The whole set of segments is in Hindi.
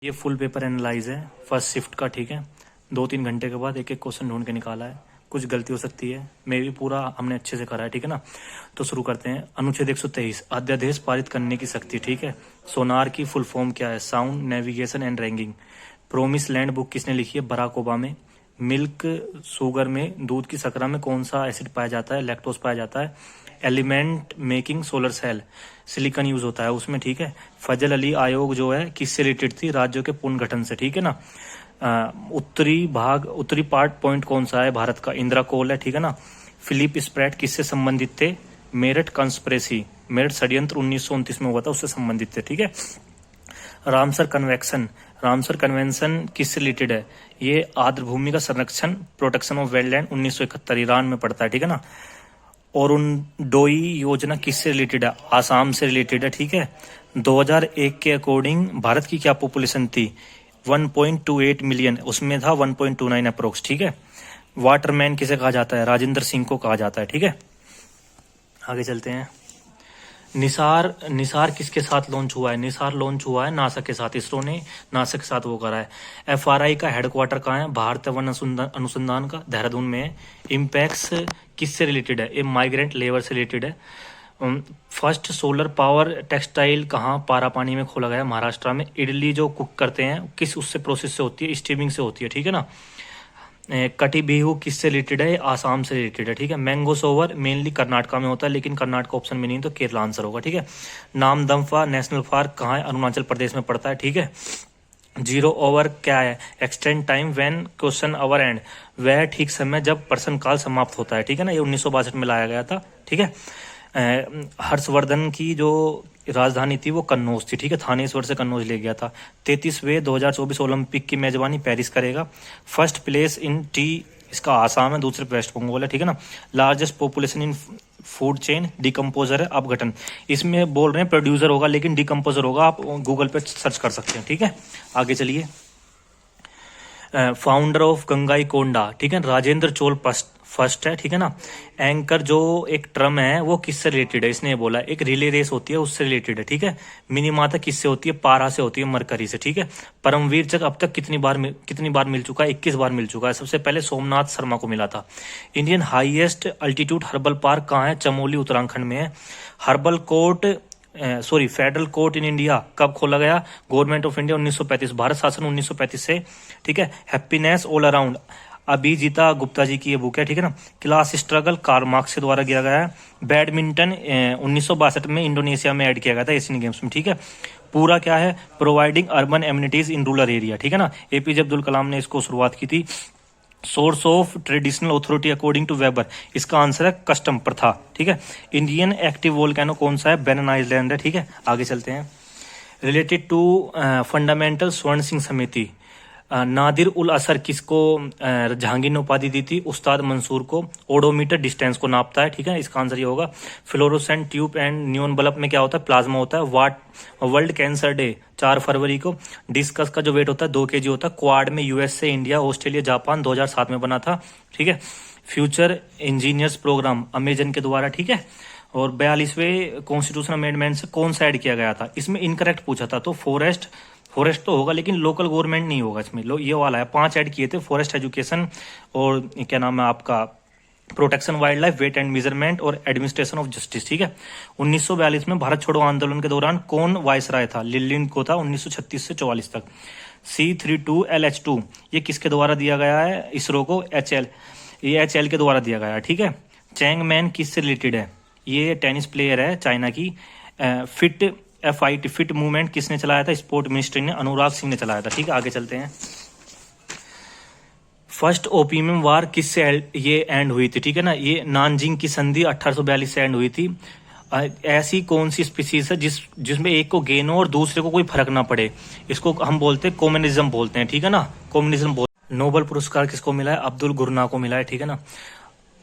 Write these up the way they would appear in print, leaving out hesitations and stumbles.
ये फुल पेपर एनालाइज है फर्स्ट शिफ्ट का, ठीक है। 2-3 घंटे के बाद एक एक क्वेश्चन ढूंढ के निकाला है। कुछ गलती हो सकती है, मे भी पूरा हमने अच्छे से करा है, ठीक है ना। तो शुरू करते हैं। अनुच्छेद 123 अध्यादेश पारित करने की शक्ति, ठीक है। सोनार की फुल फॉर्म क्या है? Sound navigation and ranking. Promise land book किसने लिखी है? Barack Obama. मिल्क शुगर में, दूध की शर्करा में कौन सा एसिड पाया जाता है? लैक्टोज पाया जाता है। Element making solar cell, silicon use होता है उसमें, ठीक है। फजल अली आयोग जो है किससे रिलेटेड थी? राज्यों के पुनर्गठन से, ठीक है ना। उत्तरी पार्ट पॉइंट कौन सा है भारत का? इंदिरा कोल है, ठीक है ना। फिलिप स्प्रैट किससे संबंधित थे? मेरठ कंस्पिरेसी, मेरठ षड्यंत्र 1929 में हुआ था, उससे संबंधित थे, ठीक है। रामसर कन्वेक्शन, रामसर कन्वेंशन किससे रिलेटेड है? ये आर्द्र भूमि का संरक्षण, प्रोटेक्शन ऑफ वेटलैंड 1971 ईरान में पड़ता है, ठीक है ना। और उन डोई योजना किससे रिलेटेड है? आसाम से रिलेटेड है, ठीक है। 2001 के अकॉर्डिंग भारत की क्या पॉपुलेशन थी? 1.28 मिलियन, उसमें था 1.29 अप्रोक्स, ठीक है। वाटरमैन किसे कहा जाता है? राजेंद्र सिंह को कहा जाता है, ठीक है। आगे चलते हैं। निसार, निसार किसके साथ लॉन्च हुआ है? निसार लॉन्च हुआ है नासा के साथ, इसरो ने नासा के साथ वो करा है। एफआरआई का हेडक्वार्टर कहाँ है? भारतीय वन अनुसंधान का देहरादून में है। इम्पैक्स किससे रिलेटेड है? ये माइग्रेंट लेबर से रिलेटेड है। फर्स्ट सोलर पावर टेक्सटाइल कहाँ? पारापानी में खोला गया, महाराष्ट्र में। इडली जो कुक करते हैं किस उससे प्रोसेस से होती है? स्टीमिंग से होती है, ठीक है ना। कटी बिहू किससे रिलेटेड है? आसाम से रिलेटेड है, ठीक है। मैंगो सोवर मेनली कर्नाटका में होता है, लेकिन कर्नाटका ऑप्शन में नहीं, तो केरला आंसर होगा, ठीक है। नामदम्फा नेशनल पार्क कहाँ है? अरुणाचल प्रदेश में पड़ता है, ठीक है। जीरो ओवर क्या है? Extend time when question our and, वह ठीक समय जब प्रश्न काल समाप्त होता है, ठीक है ना। ये 1962 में लाया गया था, ठीक है। हर्षवर्धन की जो राजधानी थी वो कन्नौज थी, ठीक है। थानेश्वर से कन्नौज ले गया था। 33वें 2024 ओलंपिक की मेजबानी पेरिस करेगा। फर्स्ट प्लेस इन टी, इसका आसाम है, दूसरे वेस्ट बंगाल है, ठीक है ना। Largest population in food chain, decomposer है, अपघटन। इसमें बोल रहे हैं प्रोड्यूसर होगा, लेकिन डिकम्पोजर होगा, आप गूगल पे सर्च कर सकते हैं, ठीक है। आगे चलिए। फाउंडर ऑफ गंगाई कोंडा, ठीक है, राजेंद्र चोल फर्स्ट है, ठीक है ना। एंकर जो एक टर्म है वो किससे रिलेटेड है? इसने ये बोला एक रिले रेस होती है उससे रिलेटेड है, ठीक है। मिनीमाता किससे होती है? पारा से होती है, मरकरी से, ठीक है। परमवीर चक्र अब तक कितनी बार मिल चुका है? 21 बार मिल चुका है। सबसे पहले सोमनाथ शर्मा को मिला था। Indian highest altitude herbal park कहाँ है? चमोली उत्तराखंड में है। Herbal court federal court in India कब खोला गया? गवर्नमेंट ऑफ इंडिया 1935, भारत शासन 1935 से, ठीक है। Happiness all around अभिजीता Gupta ji की ये बुक है, ठीक है ना। क्लास स्ट्रगल कार्ल मार्क्स के द्वारा किया गया है। बैडमिंटन 1962 में इंडोनेशिया में ऐड किया गया था एशियन गेम्स में, ठीक है। पूरा क्या है? Providing urban amenities in rural area, ठीक है ना। एपीजे अब्दुल कलाम ने इसको शुरुआत की थी। Source of traditional authority according to Weber, इसका आंसर है कस्टम, प्रथा, ठीक है। इंडियन एक्टिव वोल्केनो कौन सा है? बेनन आइलैंड है, ठीक है। आगे चलते हैं। रिलेटेड टू फंडामेंटल स्वर्ण सिंह समिति, नादिर उल असर किसको जहांगीर ने उपाधि दी थी? उस्ताद मंसूर को। ओडोमीटर डिस्टेंस को नापता है, ठीक है। इसका आंसर ये होगा। फ्लोरोसेंट ट्यूब एंड न्यून बल्ब में क्या होता है? प्लाज्मा होता है। वर्ल्ड कैंसर डे 4 फरवरी को। डिस्कस का जो वेट होता है 2 kg होता है। क्वाड में यूएसए, इंडिया, ऑस्ट्रेलिया, जापान 2007 में बना था, ठीक है। फ्यूचर इंजीनियर्स प्रोग्राम अमेजन के द्वारा, ठीक है। और 42वें कॉन्स्टिट्यूशन अमेंडमेंट से कौन सा ऐड किया गया था? इसमें इनकरेक्ट पूछा था, तो फॉरेस्ट तो होगा, लेकिन लोकल गवर्नमेंट नहीं होगा इसमें। ये वाला है, 5 ऐड किए थे। फॉरेस्ट एजुकेशन, और क्या नाम है आपका, protection wild life, weight and measurement, और एडमिनिस्ट्रेशन ऑफ जस्टिस, ठीक है। 1942 में भारत छोड़ो आंदोलन के दौरान कौन वायसराय था? लिलिन को था, 1936 से 44 तक। C32LH2 ये किसके द्वारा दिया गया है? इसरो को। ये HL के द्वारा दिया गया है, ठीक है। चैंग मैन किससे रिलेटेड है? ये टेनिस प्लेयर है चाइना की। फिट मूवमेंट किसने चलाया था? स्पोर्ट मिनिस्ट्री ने, अनुराग सिंह ने चलाया था, ठीक है। आगे चलते हैं। फर्स्ट ओपियम वार किससे ये एंड हुई थी, ठीक है ना। ये नानजिंग की संधि 1842 से एंड हुई थी। ऐसी कौन सी स्पीसीज है जिसमें एक को गेन हो और दूसरे को कोई फर्क ना पड़े? इसको हम बोलते हैं कम्युनिज्म बोलते हैं, ठीक है ना। कम्युनिज्म नोबेल पुरस्कार किसको मिला है? अब्दुल गुरना को मिला है, ठीक है ना।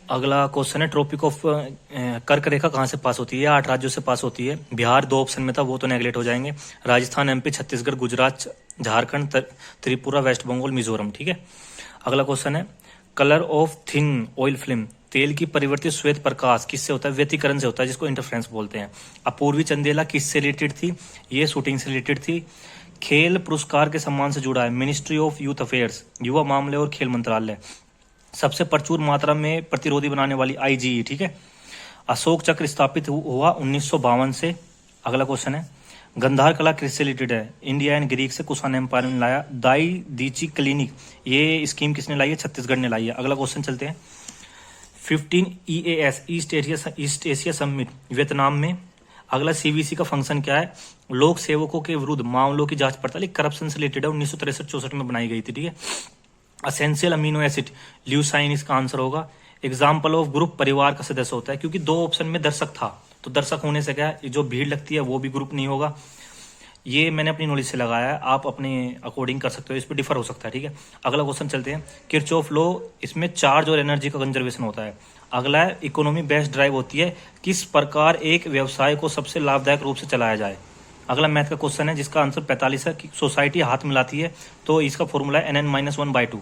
अगला क्वेश्चन है, ट्रॉपिक ऑफ कर्क रेखा कहाँ से पास होती है? 8 राज्यों से पास होती है। बिहार 2 ऑप्शन में था, वो तो नेगलेक्ट हो जाएंगे। राजस्थान, MP, छत्तीसगढ़, गुजरात, झारखंड, त्रिपुरा, वेस्ट बंगाल, मिजोरम, ठीक है। अगला क्वेश्चन है, colour of thin oil film, तेल की परिवर्तित श्वेत प्रकाश किससे होता है? व्यतिकरण से होता है, जिसको इंटरफ्रेंस बोलते हैं। अपूर्वी चंदेला किससे रिलेटेड थी? ये शूटिंग से रिलेटेड थी। खेल पुरस्कार के सम्मान से जुड़ा है मिनिस्ट्री ऑफ यूथ अफेयर्स, युवा मामले और खेल मंत्रालय। सबसे प्रचुर मात्रा में प्रतिरोधी बनाने वाली आईजीई, ठीक है। अशोक चक्र स्थापित हुआ 1952 से। अगला क्वेश्चन है, गंधार कला किससे रिलेटेड है? इंडिया एंड ग्रीक से कुषाण एम्पायर ने लाया। दाई दीची क्लिनिक, ये स्कीम किसने लाई है? छत्तीसगढ़ ने लाई है। अगला क्वेश्चन चलते हैं, 15 EAS east Asia summit Vietnam में। अगला सीवीसी का फंक्शन क्या है? लोक सेवकों के विरुद्ध मामलों की जांच पड़ताल, करप्शन से रिलेटेड है, 1963-64 में बनाई गई थी, ठीक है। असेंशियल अमीनो एसिड ल्यूसाइन इसका आंसर होगा। एग्जाम्पल ऑफ ग्रुप परिवार का सदस्य होता है, क्योंकि 2 ऑप्शन में दर्शक था, तो दर्शक होने से क्या है, जो भीड़ लगती है वो भी ग्रुप नहीं होगा। ये मैंने अपनी नॉलेज से लगाया है, आप अपने अकॉर्डिंग कर सकते हो, इस पर डिफर हो सकता है, ठीक है। अगला क्वेश्चन चलते हैं, किरचॉफ लॉ, इसमें चार्ज और एनर्जी का कंजर्वेशन होता है। अगला है, इकोनॉमी बेस्ड ड्राइव होती है, किस प्रकार एक व्यवसाय को सबसे लाभदायक रूप से चलाया जाए। अगला मैथ का क्वेश्चन है जिसका आंसर 45 है कि सोसाइटी हाथ मिलाती है, तो इसका फॉर्मूला है NN-1/2।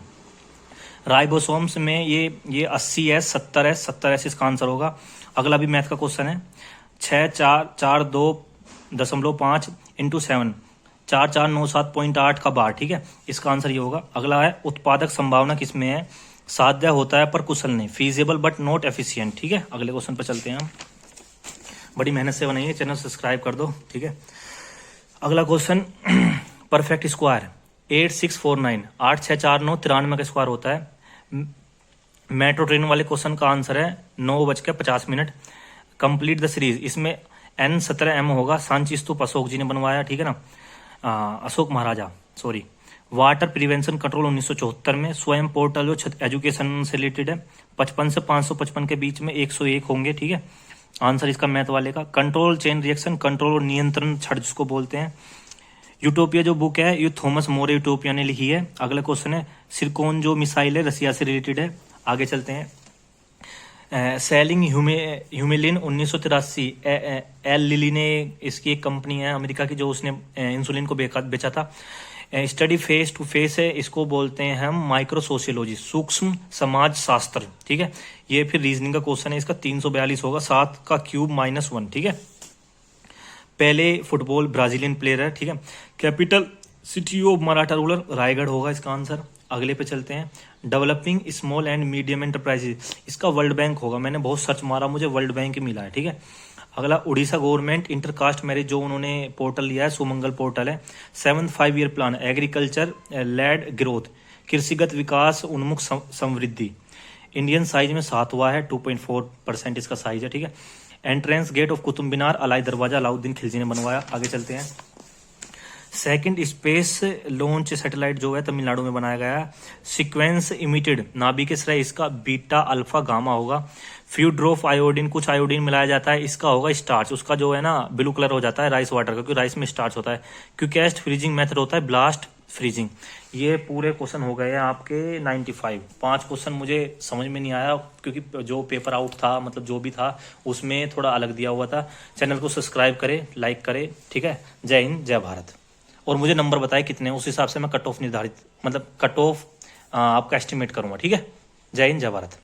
राइबोसोम्स में ये 80 है, 70 है, 70 है इसका आंसर होगा। अगला भी मैथ का क्वेश्चन है, 6,4,2.5 × 7, 4,497.8 का बार, ठीक है, इसका आंसर ये होगा। अगला है, उत्पादक संभावना किसमें है? साध्य होता है पर कुशल नहीं, फीजिबल बट नॉट एफिशिएंट, ठीक है। अगले क्वेश्चन पर चलते हैं हम, बड़ी मेहनत से बनाइए, चैनल सब्सक्राइब कर दो, ठीक है। अगला क्वेश्चन, परफेक्ट स्क्वायर 8649, 8649 93 का स्क्वायर होता है। मेट्रो ट्रेन वाले क्वेश्चन का आंसर है 9:50। कंप्लीट द सीरीज, इसमें N17M होगा। सांची स्तूप अशोक जी ने बनवाया, ठीक है ना, अशोक महाराजा, सॉरी। वाटर प्रिवेंशन कंट्रोल 1974 में। स्वयं पोर्टल जो एजुकेशन से रिलेटेड है, 55 से 555 के बीच में 101 होंगे, ठीक है, आंसर इसका मैथ वाले का। कंट्रोल चेन रिएक्शन, कंट्रोल और नियंत्रण छड़ जिसको बोलते हैं। यूटोपिया जो बुक है ये थॉमस मोरे यूटोपिया ने लिखी है। अगला क्वेश्चन है, सिरकोन जो मिसाइल है रसिया से रिलेटेड है। आगे चलते हैं, सेलिंग ह्यूमेलिन 1983, एल लिली ने, इसकी एक कंपनी है अमेरिका की जो उसने इंसुलिन को बेचा था। स्टडी फेस टू फेस है, इसको बोलते हैं हम माइक्रो सोशियोलॉजी, सूक्ष्म समाज शास्त्र, ठीक है। ये फिर रीजनिंग का क्वेश्चन है, इसका 342 होगा, 7 का क्यूब -1, ठीक है। पहले फुटबॉल ब्राजीलियन प्लेयर है, ठीक है। Capital city of Maratha ruler, Raigarh होगा इसका आंसर। अगले पे चलते हैं, developing small and medium enterprises, इसका वर्ल्ड बैंक होगा। मैंने बहुत सर्च मारा, मुझे वर्ल्ड बैंक मिला है, ठीक है। अगला, उड़ीसा गवर्नमेंट इंटरकास्ट मैरिज जो उन्होंने पोर्टल लिया है, सुमंगल पोर्टल है। 7th 5-year plan, agriculture led growth, कृषिगत विकास उन्मुख समृद्धि। इंडियन साइज में 7वां है, 2.4% इसका साइज है, ठीक है। Entrance gate of Qutub Minar, Alai दरवाजा अलाउद्दीन खिलजी ने बनवाया। आगे चलते हैं, सेकंड स्पेस लॉन्च सैटेलाइट जो है तमिलनाडु में बनाया गया है। सीक्वेंस इमिटेड नाभिक के श्रेय, इसका बीटा अल्फा गामा होगा। फ्यू ड्रॉप आयोडीन, कुछ आयोडीन मिलाया जाता है, इसका होगा स्टार्च, उसका जो है ना ब्लू कलर हो जाता है राइस वाटर का, क्योंकि राइस में स्टार्च होता है। क्विकेस्ट फ्रीजिंग मेथड होता है ब्लास्ट फ्रीजिंग। ये पूरे क्वेश्चन हो गए हैं आपके 95। 5 क्वेश्चन मुझे समझ में नहीं आया, क्योंकि जो पेपर आउट था, मतलब जो भी था उसमें थोड़ा अलग दिया हुआ था। चैनल को सब्सक्राइब करें, लाइक करें, ठीक है। जय हिंद, जय भारत। और मुझे नंबर बताए कितने, उस हिसाब से मैं कट ऑफ निर्धारित, मतलब कट ऑफ आपका एस्टिमेट करूंगा, ठीक है। जय हिंद, जय भारत।